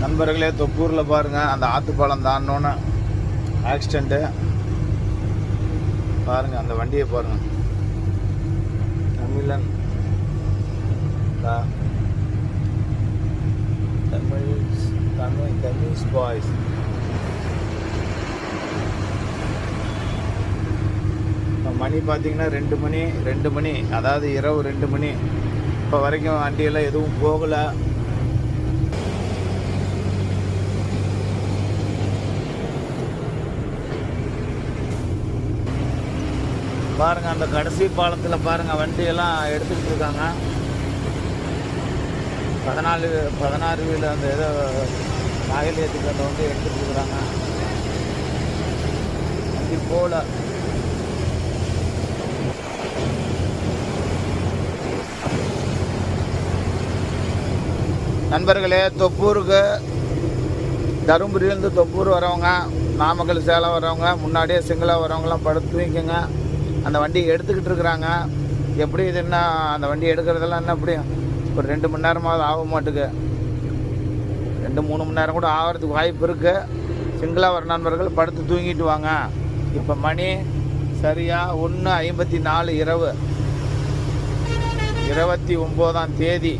நண்பர்களே, தொப்பூரில் பாருங்கள், அந்த ஆற்றுப்பாலம் தாண்டோன்னு ஆக்சிடெண்ட்டு. பாருங்கள் அந்த வண்டியை பாருங்கள். தமிழன் தமிழ் பாய்ஸ். மணி பார்த்தீங்கன்னா 2 மணி, அதாவது இரவு 2 மணி. இப்போ வரைக்கும் வண்டியெல்லாம் எதுவும் போகலை. பாருங்க அந்த கடைசி பாலத்தில் பாருங்க வண்டியெல்லாம் எடுத்துக்கிட்டு இருக்காங்க. 16 வீல் அந்த ஏதோ நாகல் ஏற்றிட்டு அந்த வண்டி எடுத்துகிட்டு இருக்கிறாங்க. வண்டி போல நண்பர்களே, தொப்பூருக்கு தருமபுரியிலேருந்து தொப்பூர் வரவங்க, நாமக்கல் சேலம் வரவங்க, முன்னாடியே சிங்களா வரவங்களாம் படுத்து தூங்கிக்கோங்க. அந்த வண்டியை எடுத்துக்கிட்டு இருக்கிறாங்க. எப்படி இது என்ன அந்த வண்டி எடுக்கிறதெல்லாம் என்ன எப்படி ஒரு 2 மணி நேரமாவது ஆக மாட்டுக்கு. 2-3 மணி நேரம் கூட ஆகிறதுக்கு வாய்ப்பு இருக்குது. சிங்களா வர நண்பர்கள் படுத்து தூங்கிட்டு வாங்க. இப்போ மணி சரியாக 1:54 இரவு 29ஆம் தேதி.